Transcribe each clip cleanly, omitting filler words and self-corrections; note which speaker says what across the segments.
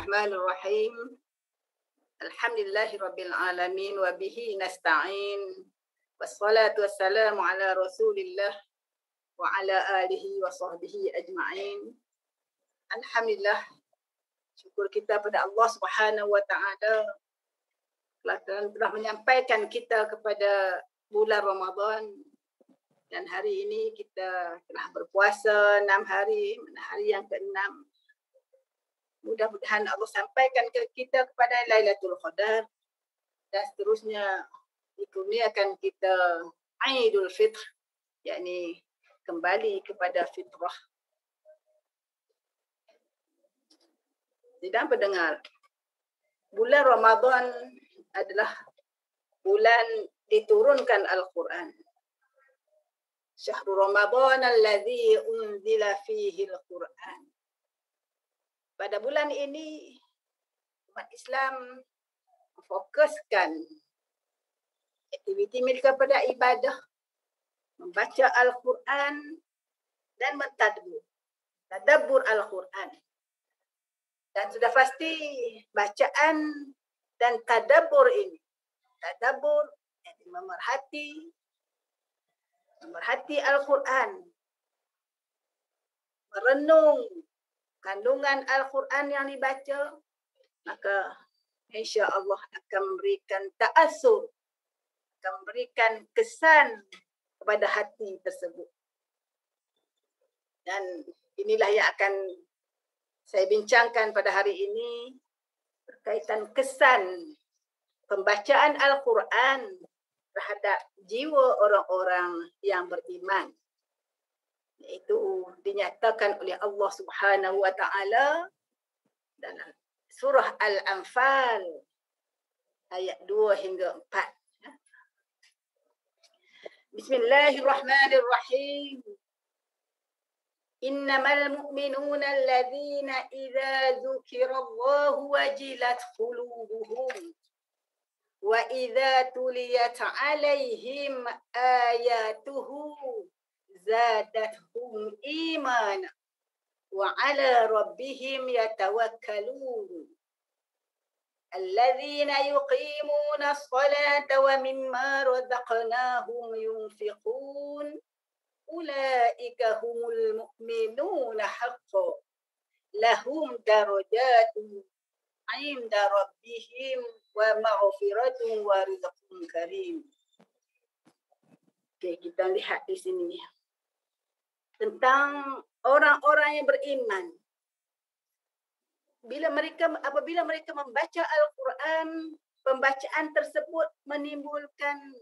Speaker 1: Bismillahirrahmanirrahim. Alhamdulillahirabbil alamin wa bihi nasta'in. Wassalatu wassalamu ala Rasulillah wa ala alihi wa sahbihi ajma'in. Alhamdulillah, syukur kita pada Allah Subhanahu wa taala telah menyampaikan kita kepada bulan Ramadan, dan hari ini kita telah berpuasa 6 hari, hari yang ke-6. Mudah-mudahan Allah sampaikan ke kita kepada Lailatul Qadar dan seterusnya dikurniakan kita Aidul Fitr, yakni kembali kepada fitrah. Sidang pendengar, bulan Ramadan adalah bulan diturunkan Al-Quran. Syahrul Ramadan alladzi unzila fihi Al-Quran. Pada bulan ini, umat Islam memfokuskan aktiviti mereka pada ibadah, membaca Al-Quran dan tadabbur Al-Quran. Dan sudah pasti bacaan dan tadabbur ini, tadabbur memerhati Al-Quran, merenung kandungan Al-Quran yang dibaca, maka insya-Allah akan memberikan ta'assur, akan memberikan kesan kepada hati tersebut. Dan inilah yang akan saya bincangkan pada hari ini berkaitan kesan pembacaan Al-Quran terhadap jiwa orang-orang yang beriman. Itu dinyatakan oleh Allah Subhanahu wa taala dalam surah Al-Anfal ayat 2 hingga 4. Bismillahirrahmanirrahim. Innamal mu'minuna alladhina idza dzukirallahu wajilat qulubuhum wa idza tuliyat 'alaihim ayatuhu زادتهم إيمانا وعلى ربهم يتوكلون الذين يقيمون الصلاة ومما رزقناهم ينفقون أولئك هم المؤمنون حقا لهم درجات عند ربهم ومغفرة ورزق كريم. Okey, kita lihat di sini tentang orang-orang yang beriman. Apabila mereka membaca Al-Quran, pembacaan tersebut menimbulkan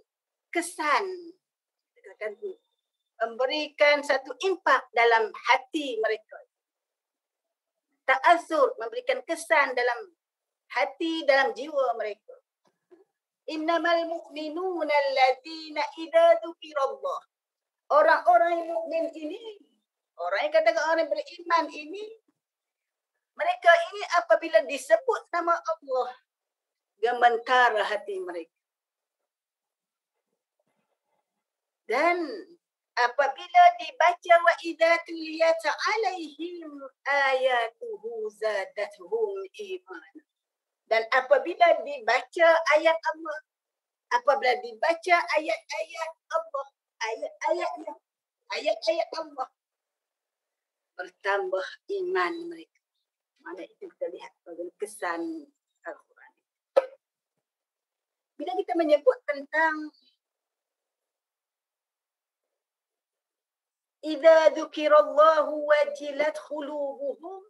Speaker 1: kesan, memberikan satu impak dalam hati mereka. Ta'assur, memberikan kesan dalam hati, dalam jiwa mereka. Innamal mu'minuna alladzina idza dzukirallah. Orang-orang yang mukmin ini, orang yang katakan orang beriman ini, mereka ini apabila disebut nama Allah, gemetar hati mereka. Dan apabila dibaca wa idza tuliyat 'alaihim ayatuhu zadatuhum iman. Dan apabila dibaca ayat Allah, apabila dibaca ayat-ayat Allah, ayat-ayat Allah, bertambah iman mereka. Mana itu kita lihat bagaimana kesan Al-Quran. Bila kita menyebut tentang idza dzukirallahu wajilat qulubuhum,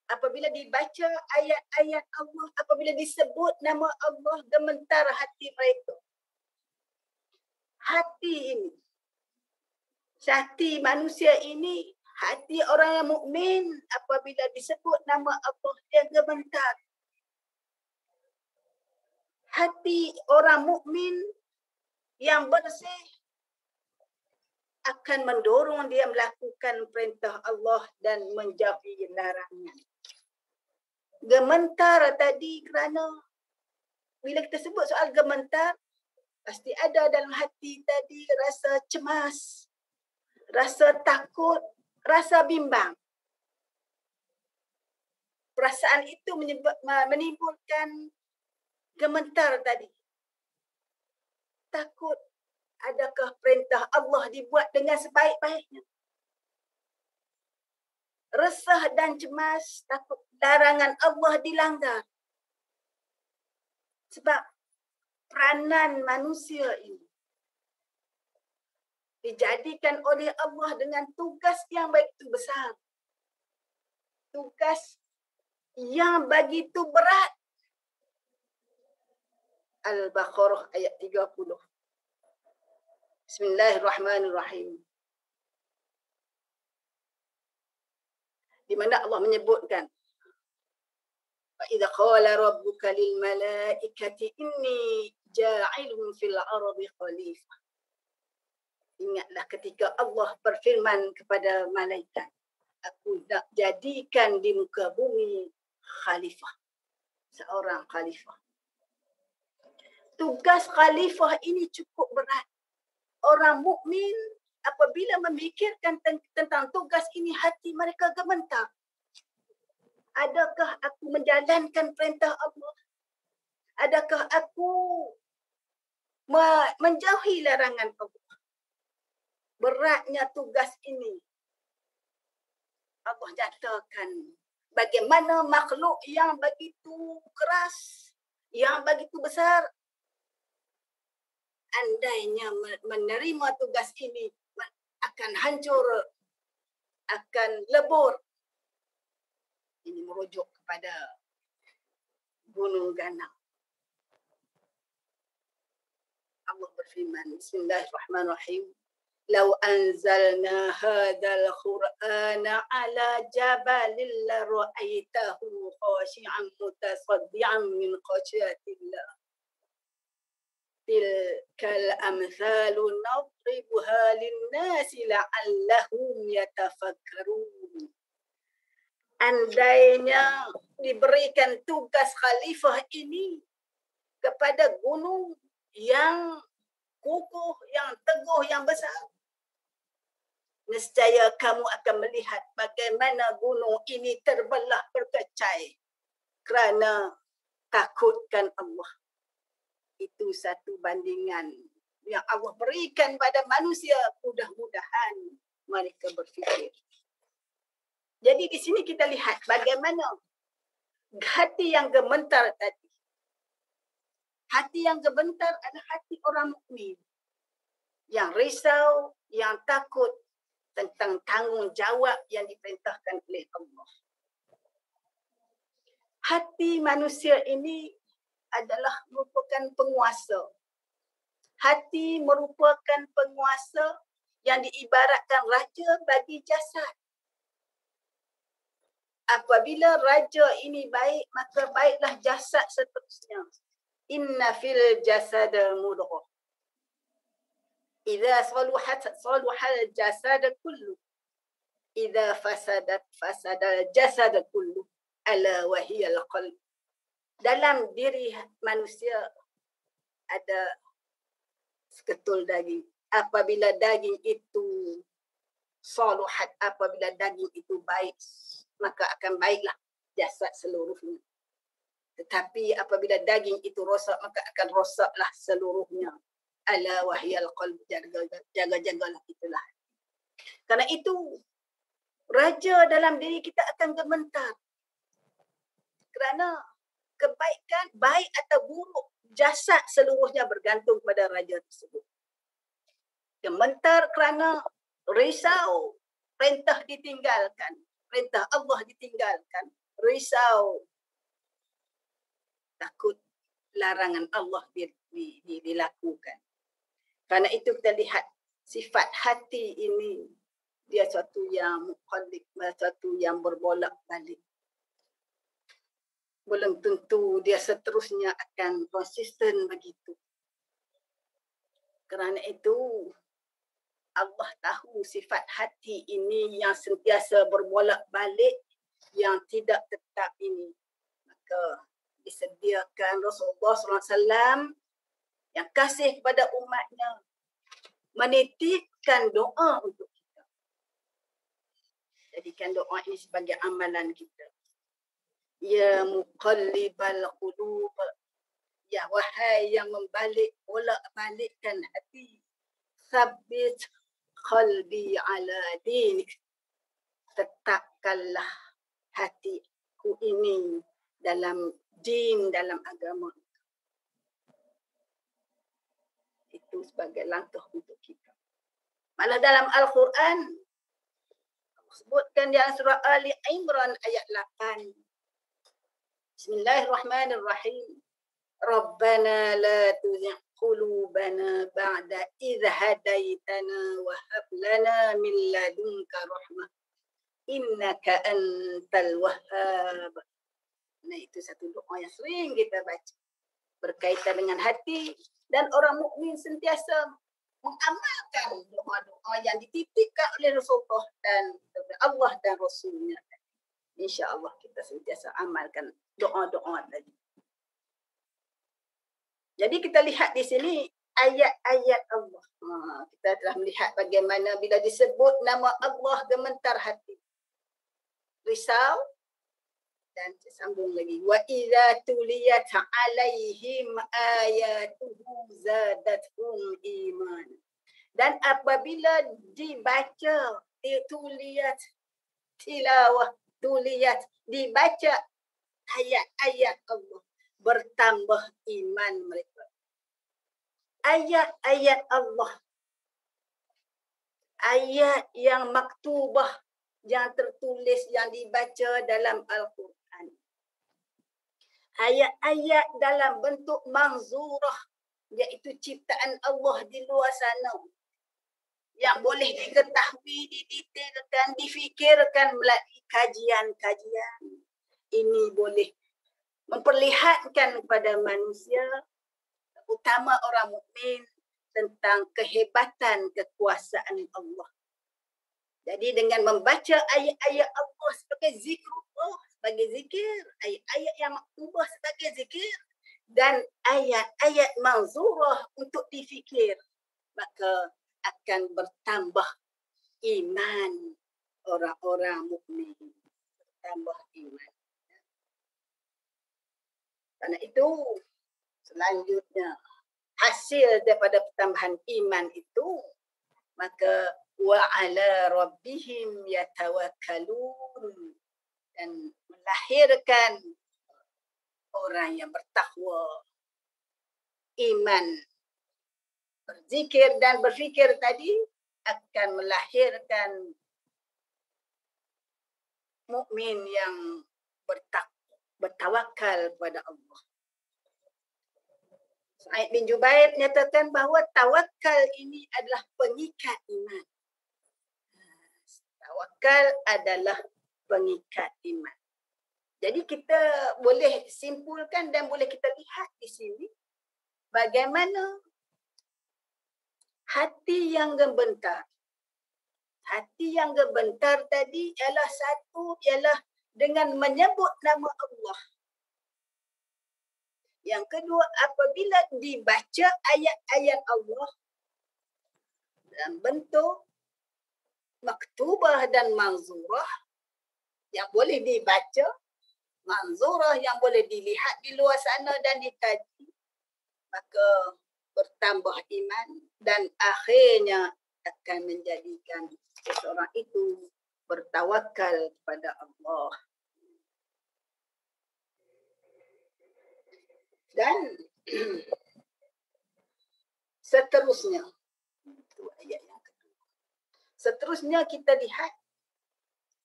Speaker 1: apabila dibaca ayat-ayat Allah, apabila disebut nama Allah, gemetar hati mereka. Hati ini, hati manusia ini, hati orang yang mukmin, apabila disebut nama Allah, dia gemetar. Hati orang mukmin yang bersih akan mendorong dia melakukan perintah Allah dan menjauhi larangan. Gementar tadi kerana bila kita sebut soal gementar, pasti ada dalam hati tadi rasa cemas, rasa takut, rasa bimbang. perasaan itu menimbulkan gemetar tadi. Takut adakah perintah Allah dibuat dengan sebaik-baiknya. Resah dan cemas, takut larangan Allah dilanggar. Sebab peranan manusia ini dijadikan oleh Allah dengan tugas yang begitu besar. Tugas yang begitu berat. Al-Baqarah ayat 30. Bismillahirrahmanirrahim. Di mana Allah menyebutkan, wa idza qala rabbuka lil malaikati inni ja'ilun fil ardi khalifah. Ingatlah ketika Allah berfirman kepada malaikat, aku nak jadikan di muka bumi khalifah, seorang khalifah. Tugas khalifah ini cukup berat. Orang mukmin apabila memikirkan tentang tugas ini, hati mereka gemetar. Adakah aku menjalankan perintah Allah? Adakah aku menjauhi larangan Allah? Beratnya tugas ini. Allah nyatakan bagaimana makhluk yang begitu keras, yang begitu besar, andainya menerima tugas ini akan hancur, akan lebur. Ini merujuk kepada gunung Ganang. Allah berfirman, Bismillahirrahmanirrahim. Lau anzalna hadzal Qur'ana ala jabalin la ra'aitahu khashi'an mutasaddian min khasyatillah. Tilkal amthalu nadribuha lin-nasi la'allahum yatafakkarun. Andainya diberikan tugas khalifah ini kepada gunung yang kukuh, yang teguh, yang besar, nescaya kamu akan melihat bagaimana gunung ini terbelah berkecai kerana takutkan Allah. Itu satu bandingan yang Allah berikan pada manusia. Mudah-mudahan mereka berfikir. Jadi di sini kita lihat bagaimana hati yang gemetar tadi. Hati yang gemetar adalah hati orang mukmin yang risau, yang takut tentang tanggungjawab yang diperintahkan oleh Allah. Hati manusia ini adalah merupakan penguasa. Hati merupakan penguasa yang diibaratkan raja bagi jasad. Apabila raja ini baik, maka baiklah jasad seterusnya. Inna fil jasada mudghah. Idza saluhat jasad kullu. Idza fasadat fasada jasad kullu. Ala wa hiya al-qalb. Dalam diri manusia ada seketul daging. Apabila daging itu saluhat, apabila daging itu baik, maka akan baiklah jasad seluruhnya. Tetapi apabila daging itu rosak, maka akan rosaklah seluruhnya. Ala wahyal qalb, jaga-jagalah itulah. Karena itu raja dalam diri kita akan gemetar. Kerana kebaikan, baik atau buruk, jasad seluruhnya bergantung pada raja tersebut. Gemetar kerana risau, perintah ditinggalkan. Perintah Allah ditinggalkan. Risau. Takut larangan Allah dilakukan. Kerana itu kita lihat sifat hati ini, dia satu yang muqallib, satu yang berbolak-balik. Belum tentu dia seterusnya akan konsisten begitu. Kerana itu Allah tahu sifat hati ini yang sentiasa berbolak-balik, yang tidak tetap ini. Maka disediakan Rasulullah SAW yang kasih kepada umatnya menitipkan doa untuk kita. Jadikan doa ini sebagai amalan kita. Ya muqallibal qulub, ya wahai yang membalik bolak-balikkan hati, sabbit qalbi ala dinik, tetapkanlah hatiku ini dalam din, dalam agama. Itu sebagai langkah untuk kita. Malah dalam Al-Quran sebutkan di surah Ali Imran ayat 8. Bismillahirrahmanirrahim. Rabbana la tuzigh qulubana ba'da idh hadaitana wa hab lana min ladunka rahmah innaka antal wahhab. Nah, itu satu doa yang sering kita baca berkaitan dengan hati, dan orang mukmin sentiasa mengamalkan doa-doa yang dititipkan oleh Rasulullah dan Allah dan Rasulnya. InsyaAllah kita sentiasa amalkan doa-doa tadi. Jadi kita lihat di sini ayat-ayat Allah. Kita telah melihat bagaimana bila disebut nama Allah gemetar hati, risau, dan sambung lagi. Wa idza tuliyat alaihim ayatuhu zadathum iman. Dan apabila dibaca, tuliyat, tilawah, tuliyat, dibaca ayat-ayat Allah, bertambah iman mereka. Ayat-ayat Allah, ayat yang maktubah, yang tertulis, yang dibaca dalam Al-Quran. Ayat-ayat dalam bentuk manzurah, iaitu ciptaan Allah di luar sana, yang boleh diketahui, didetailkan, difikirkan melalui kajian-kajian. Ini boleh memperlihatkan kepada manusia, utama orang mukmin, tentang kehebatan kekuasaan Allah. Jadi dengan membaca ayat-ayat Allah sebagai zikrullah, sebagai zikir, ayat-ayat yang maktubah sebagai zikir, dan ayat-ayat manzurah untuk difikir, maka akan bertambah iman orang-orang mukmin, bertambah iman. Karena itu selanjutnya hasil daripada pertambahan iman itu, maka wa ala rabbihim yatawakkalun, dan melahirkan orang yang bertakwa, iman, berzikir dan berfikir tadi akan melahirkan mukmin yang bertawakal kepada Allah. Sa'id bin Jubair menyatakan bahawa tawakal ini adalah pengikat iman. Tawakal adalah pengikat iman. Jadi kita boleh simpulkan dan boleh kita lihat di sini bagaimana hati yang gemetar. Hati yang gemetar tadi ialah satu, ialah dengan menyebut nama Allah. Yang kedua, apabila dibaca ayat-ayat Allah dalam bentuk maktubah dan manzurah, yang boleh dibaca, manzurah yang boleh dilihat di luar sana dan dikaji, maka bertambah iman dan akhirnya akan menjadikan seseorang itu bertawakal kepada Allah. Dan seterusnya, itu ayat yang kedua. Seterusnya kita lihat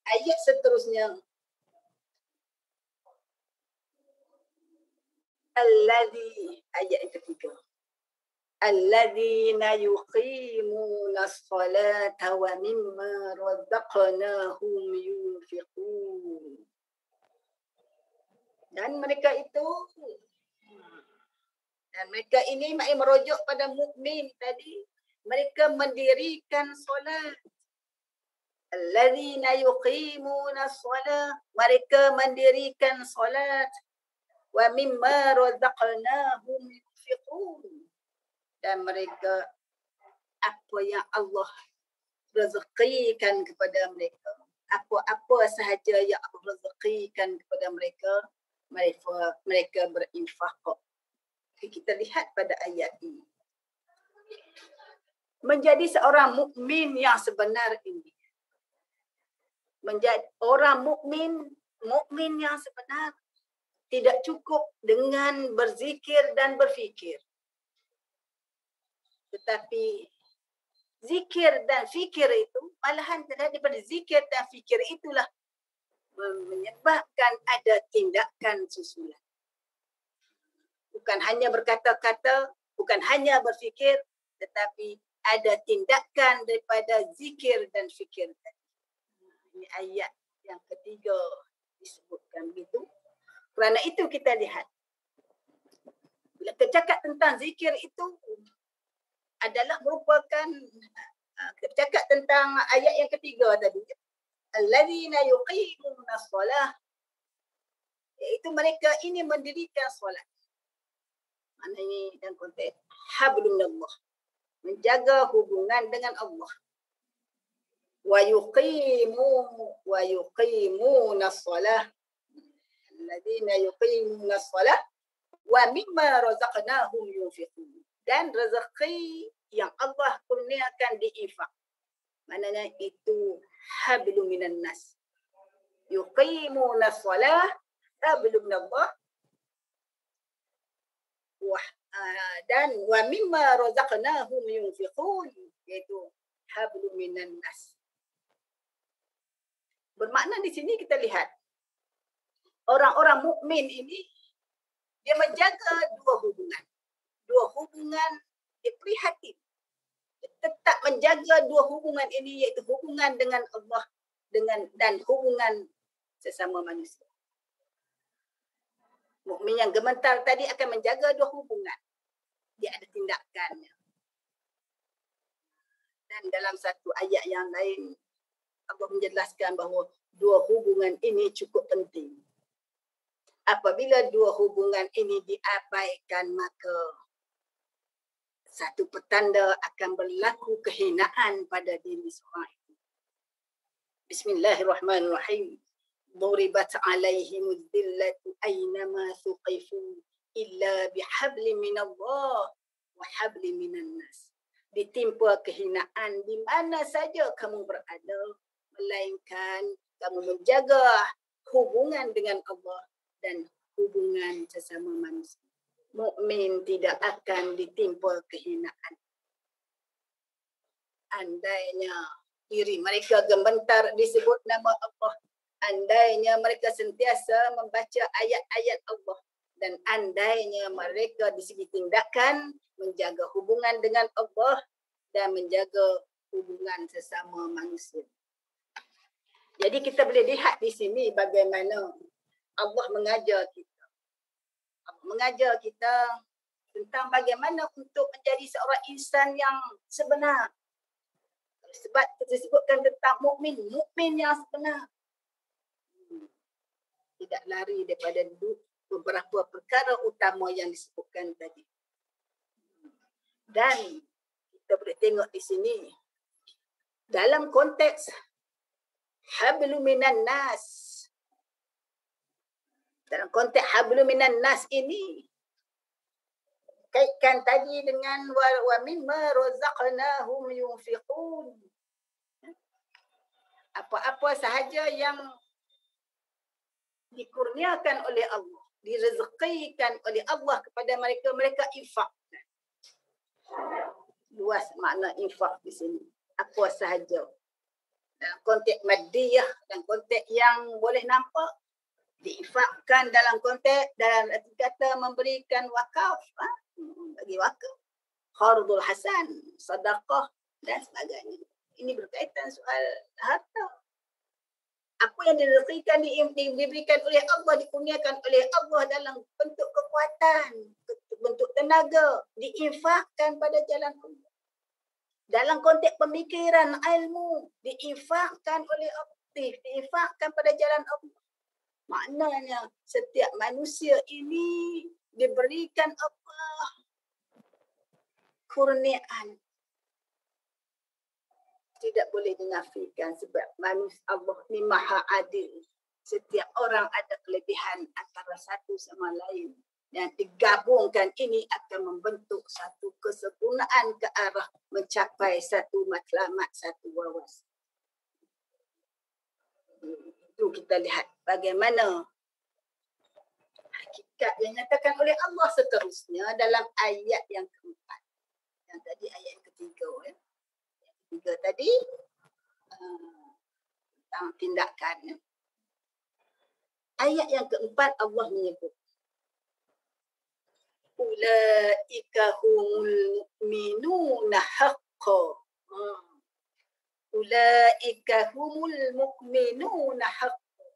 Speaker 1: ayat seterusnya. Alladhi, ayat yang ketiga. Alladzina yuqimuna as-salata wa mimma razaqnahum yunfiqun. Dan mereka ini merujuk pada mukmin tadi, mereka mendirikan solat. Alladzina yuqimuna as-salat, mereka mendirikan solat. Wa mimma razaqnahum yunfiqun, dan mereka apa yang Allah rezekikan kepada mereka, apa sahaja yang Allah rezekikan kepada mereka, mereka berinfak. Kita lihat pada ayat ini. Menjadi seorang mukmin yang sebenar ini. Menjadi orang mukmin yang sebenar tidak cukup dengan berzikir dan berfikir. Tetapi zikir dan fikir itu, malahan daripada zikir dan fikir itulah menyebabkan ada tindakan susulan. Bukan hanya berkata-kata, bukan hanya berfikir, tetapi ada tindakan daripada zikir dan fikir tadi. Ini ayat yang ketiga disebutkan begitu. Kerana itu kita lihat. Bila kita cakap tentang zikir itu adalah merupakan, kita cakap tentang ayat yang ketiga tadi. Alladzina yuqimuna shalah. Iaitu mereka ini mendirikan solat. Maknanya dalam konteks hablum minallah. Menjaga hubungan dengan Allah. Wa yuqimuna shalah. Alladzina yuqimuna shalah wa mimma razaqnahum yunfiqun. Dan rezeki yang Allah kurniakan diinfak. Maknanya itu hablum minan nas. Yuqimuna shalah, hablum minallah. Dan wa mimma razaqnahum yunfiqun, iaitu hablum minan nas. Bermakna di sini kita lihat orang-orang mukmin ini dia menjaga dua hubungan. Dua hubungan dia prihatin. Dia tetap menjaga dua hubungan ini, iaitu hubungan dengan Allah dan hubungan sesama manusia. Mukmin yang gemetar tadi akan menjaga dua hubungan. Dia ada tindakannya. Dan dalam satu ayat yang lain, Allah menjelaskan bahawa dua hubungan ini cukup penting. Apabila dua hubungan ini diabaikan, maka satu petanda akan berlaku kehinaan pada diri seorang itu. Bismillahirrahmanirrahim. Duribat alaihimud dillatu aynama thuqifu illa bihablim minallah wa hablim minan nas. Ditimpa kehinaan di mana saja kamu berada, melainkan kamu menjaga hubungan dengan Allah dan hubungan sesama manusia. Mukmin tidak akan ditimpa kehinaan. Andainya diri mereka gemetar disebut nama Allah, andainya mereka sentiasa membaca ayat-ayat Allah, dan andainya mereka di segi tindakan menjaga hubungan dengan Allah dan menjaga hubungan sesama manusia. Jadi kita boleh lihat di sini bagaimana Allah mengajar kita. Mengajar kita tentang bagaimana untuk menjadi seorang insan yang sebenar. Sebab disebutkan tentang mukmin yang sebenar. Tidak lari daripada beberapa perkara utama yang disebutkan tadi. Dan kita boleh tengok di sini dalam konteks hablum minan nas. Dalam konteks hablum minan nas ini, kaitkan tadi dengan wa mimma razaqnahum yunfiqun. Apa-apa sahaja yang dikurniakan oleh Allah, direzekikan oleh Allah kepada mereka, mereka infak. Luas makna infak di sini. Apa sahaja. Dalam konteks madiyah, dalam konteks yang boleh nampak, diinfakkan dalam konteks, dalam arti kata memberikan wakaf, bagi wakaf, khardul hasan, sedekah dan sebagainya. Ini berkaitan soal harta. Apa yang direzekikan, diberikan oleh Allah, dikurniakan oleh Allah dalam bentuk kekuatan, bentuk tenaga, diinfakkan pada jalan Allah. Dalam konteks pemikiran, ilmu, diinfakkan oleh Allah, diinfakkan pada jalan Allah. Maknanya setiap manusia ini diberikan Allah kurniaan. tidak boleh dinafikan sebab manusia Allah ni maha adil. Setiap orang ada kelebihan antara satu sama lain. Yang digabungkan ini akan membentuk satu kesempurnaan ke arah mencapai satu matlamat, satu wawas. Itu kita lihat bagaimana hakikat yang nyatakan oleh Allah seterusnya dalam ayat yang keempat. Yang tadi ayat yang ketiga. Yang ketiga tadi tentang tindakan. Ayat yang keempat Allah menyebut ulaika humul mu'minuna haqqan. Ulaika humul mu'minuna haqqan.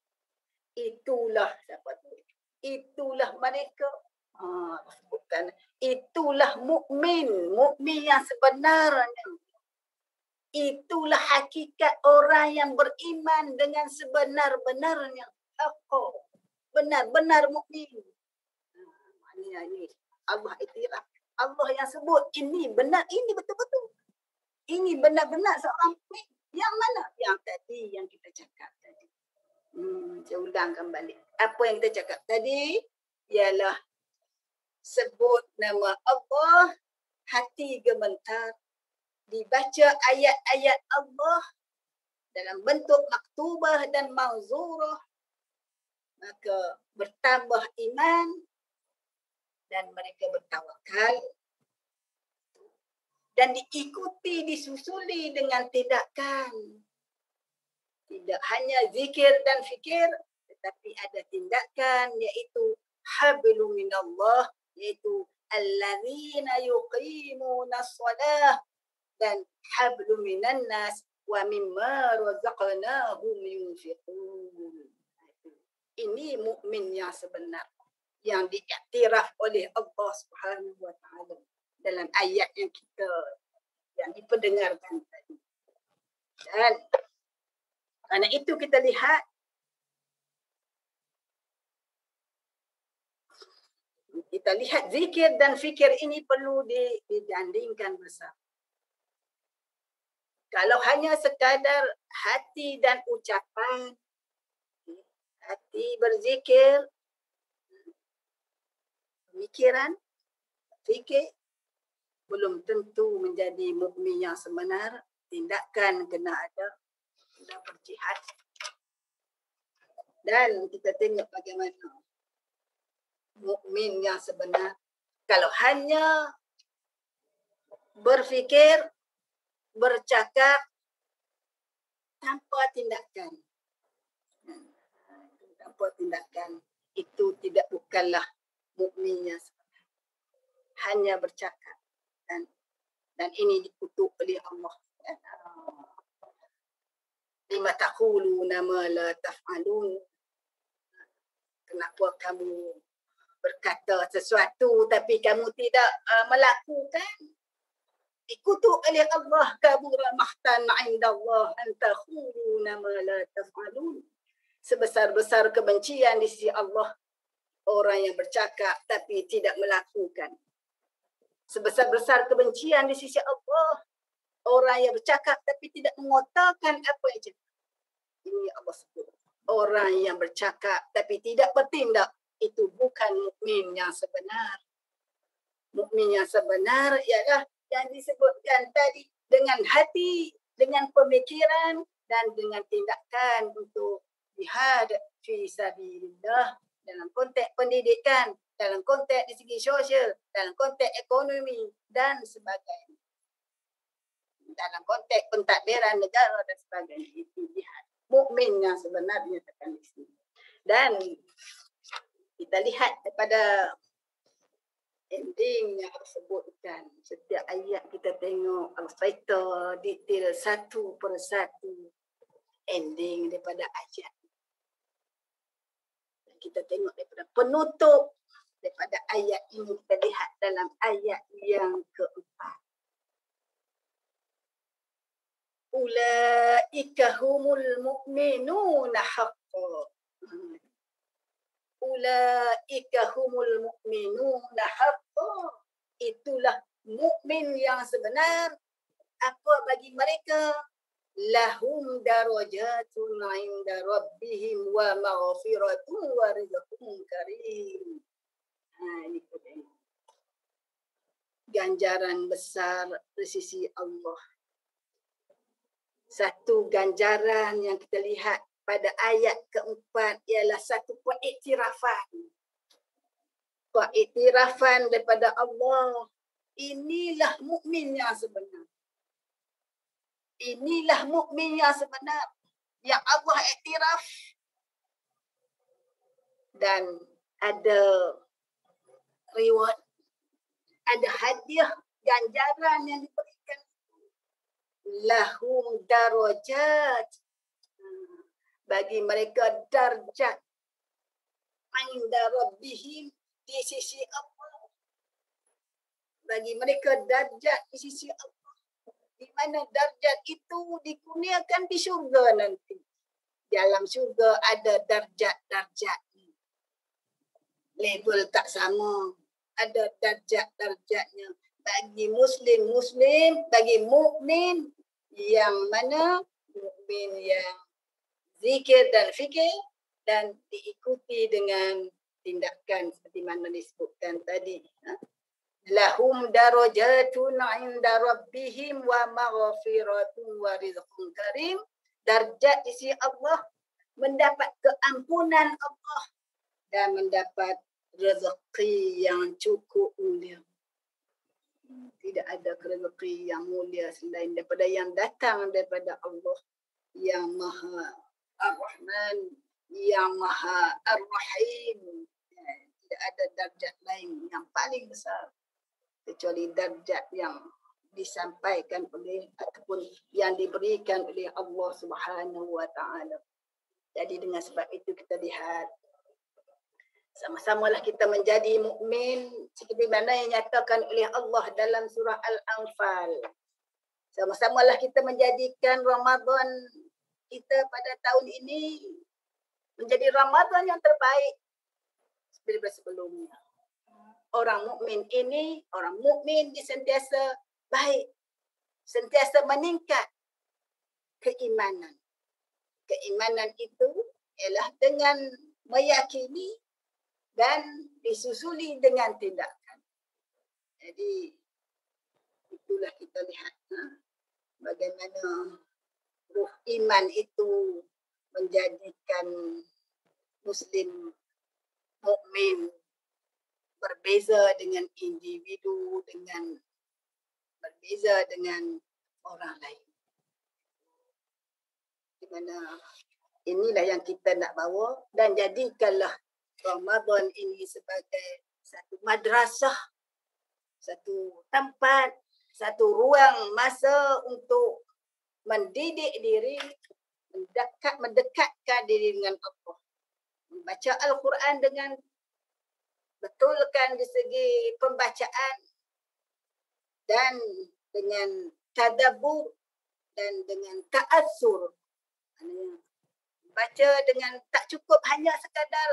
Speaker 1: Itulah siapa tu? Itulah mereka. Sebutkan. Itulah mukmin yang sebenarnya. Itulah hakikat orang yang beriman dengan sebenar-benarnya. Haqqan. Benar-benar mukmin. Maknanya ini Allah iktiraf. Allah yang sebut ini benar, ini betul-betul. Ini benar-benar seorang mukmin. Yang mana? Yang tadi yang kita cakap tadi. Saya ulangkan balik. Apa yang kita cakap tadi ialah sebut nama Allah, hati gemetar, dibaca ayat-ayat Allah dalam bentuk maktubah dan mauzurah, maka bertambah iman dan mereka bertawakal dan diikuti, disusuli dengan tindakan. Tidak hanya zikir dan fikir, tetapi ada tindakan iaitu hablum minallah, iaitu allazina yuqimuna shalah, dan hablum minan nas wa mimma razaqnahum yunfiqun. Ini mukmin yang sebenar yang diiktiraf oleh Allah Subhanahu wa taala dalam ayat yang diperdengarkan tadi. Dan kerana itu kita lihat zikir dan fikir ini perlu digandingkan bersama. Kalau hanya sekadar hati dan ucapan, hati berzikir, pemikiran, fikir, belum tentu menjadi mukmin yang sebenar. Tindakan kena ada, kena berjihad. Dan kita tengok bagaimana mukmin yang sebenar. Kalau hanya berfikir, bercakap tanpa tindakan, itu bukanlah mukmin yang sebenar. Hanya bercakap dan ini dikutuk oleh Allah. Lima taquluna ma la taf'alun. Kenapa kamu berkata sesuatu tapi kamu tidak melakukan? Dikutuk oleh Allah, kabura mahtan 'inda Allah an taquluna ma la taf'alun. Sebesar-besar kebencian di sisi Allah orang yang bercakap tapi tidak melakukan. Sebesar-besar kebencian di sisi Allah orang yang bercakap tapi tidak mengotakkan apa yang cakap. Ini Allah sebut. Orang yang bercakap tapi tidak bertindak, itu bukan mukmin yang sebenar. Mukmin yang sebenar ialah yang disebutkan tadi, dengan hati, dengan pemikiran dan dengan tindakan untuk jihad fi sabilillah dalam konteks pendidikan, dalam konteks di segi sosial, dalam konteks ekonomi dan sebagainya. Dalam konteks pentadbiran negara dan sebagainya, itu jihad. Mukmin yang sebenarnya tekan di sini. Dan kita lihat daripada ending yang disebutkan, setiap ayat kita tengok al-faita detail satu persatu ending daripada ayat. Dan kita tengok daripada penutup daripada ayat ini, kita lihat dalam ayat yang keempat. Ulaika humul mu'minuna haqqan. Ulaika humul mu'minuna haqqan. Itulah mukmin yang sebenar. Apa bagi mereka? lahum darajatun 'inda rabbihim wa maghfiratun wa rizqun karim. Ini ganjaran besar di sisi Allah. Satu ganjaran yang kita lihat pada ayat keempat ialah satu pengiktirafan. Pengiktirafan daripada Allah. Inilah mukmin yang sebenar. Inilah mukmin yang sebenar. Yang Allah iktiraf. Dan ada reward. Ada hadiah ganjaran yang diberikan. Lahum darajat. Bagi mereka darjat. Inda rabbihim. Di sisi Allah. Bagi mereka darjat di sisi Allah. Di mana darjat itu dikurniakan di syurga nanti. Dalam syurga ada darjat-darjat. Level tak sama. Ada darjat-darjatnya. Bagi Muslim, bagi mukmin yang mana? Mukmin yang zikir dan fikir dan diikuti dengan tindakan seperti mana disebutkan tadi. Lahum darajatun 'inda rabbihim wa maghfiratun wa rizqun karim. Darjat di sisi Allah, mendapat keampunan Allah dan mendapat rezeki yang cukup mulia. Tidak ada rezeki yang mulia selain daripada yang datang daripada Allah yang Maha Ar-Rahman, yang Maha Ar-Rahim. Tidak ada darjat lain yang paling besar kecuali darjat yang disampaikan oleh ataupun yang diberikan oleh Allah Subhanahu wa taala. Jadi dengan sebab itu kita lihat sama-samalah kita menjadi mukmin seperti mana yang nyatakan oleh Allah dalam surah Al-Anfal. Sama-samalah kita menjadikan Ramadan kita pada tahun ini menjadi Ramadan yang terbaik daripada sebelumnya. Orang mukmin ini, orang mukmin dia sentiasa baik, sentiasa meningkat keimanan. Keimanan itu ialah dengan meyakini dan disusuli dengan tindakan. Jadi itulah kita lihat bagaimana ruh iman itu menjadikan Muslim mukmin berbeza dengan individu, dengan berbeza dengan orang lain. Di mana inilah yang kita nak bawa dan jadikanlah Ramadan ini sebagai satu madrasah, satu tempat, satu ruang masa untuk mendidik diri, mendekatkan diri dengan Allah. Membaca Al-Quran dengan betulkan di segi pembacaan dan dengan tadabbur dan dengan ta'assur. Baca dengan tak cukup hanya sekadar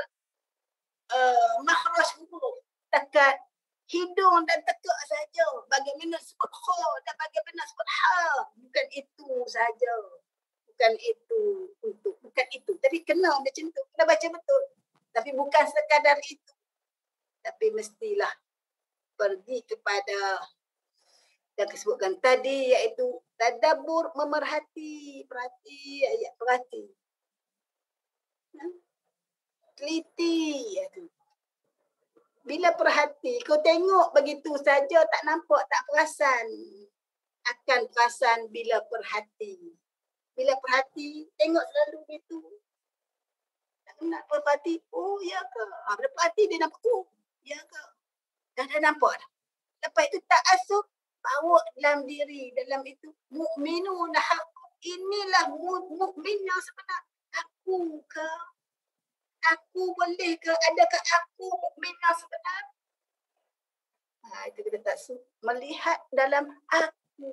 Speaker 1: makhraj huruf, tekat hidung dan tekak saja. Bagaimana sebut kha dan bagaimana sebut ha. Bukan itu saja. Bukan itu. Tapi kena macam tu. Kena baca betul. Tapi bukan sekadar itu. Tapi mestilah pergi kepada yang disebutkan tadi iaitu tadabbur, memerhati, perhati. Teliti iaitu. Bila perhati, kau tengok begitu saja tak nampak, tak perasan. Akan perasan bila perhati. Bila perhati, tengok selalu begitu. Tak nak perhati, oh ya ke? Bila perhati dia nampak, oh ya ke? Dah nampak dah. Lepas itu tak asuh, bawa dalam diri, dalam itu mukminun haqq. Inilah mukmin yang sebenar. Aku ke? Aku boleh ke? Adakah aku mukmin yang sebenar? Itu kita tak melihat dalam aku.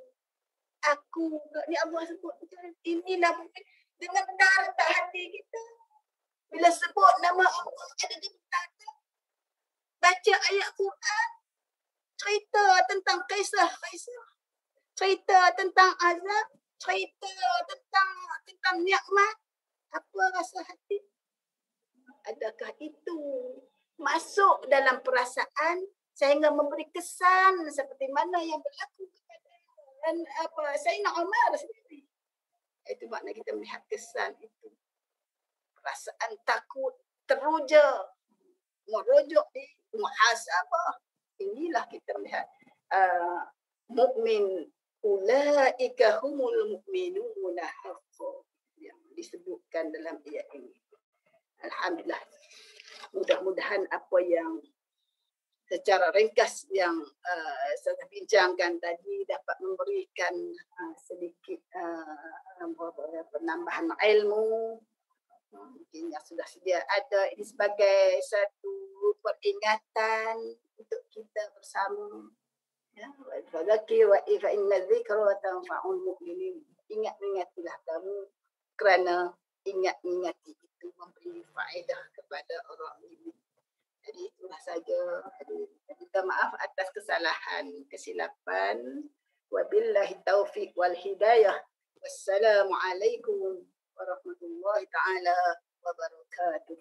Speaker 1: Aku ke? Ni Allah sebut. Inilah mukmin. Dengan darah hati kita. Bila sebut nama Allah ada gemetar. Baca ayat Quran. Cerita tentang kisah. Cerita tentang azab. cerita tentang nikmat, apa rasa hati? Adakah itu masuk dalam perasaan sehingga memberi kesan seperti mana yang berlaku kepada Sayyidina Umar sendiri? Itu makna kita melihat kesan itu. Perasaan takut, teruja, merujuk di muhasabah. Inilah kita melihat mukmin, ulaika humul mu'minuna haqqan, yang disebutkan dalam ayat ini. Alhamdulillah. Mudah-mudahan apa yang secara ringkas yang saya bincangkan tadi dapat memberikan sedikit penambahan ilmu. Mungkin yang sudah sedia ada ini sebagai satu peringatan untuk kita bersama. Ya, fadzakir wa inna dzikra tanfa'ul mu'minin. Ingat-ingatilah kamu kerana ingat-ingati itu memberi faedah kepada orang mukmin. Jadi itulah saja. Minta maaf atas kesalahan, kesilapan. Wabillahi taufiq wal hidayah. Wassalamualaikum warahmatullahi taala wabarakatuh.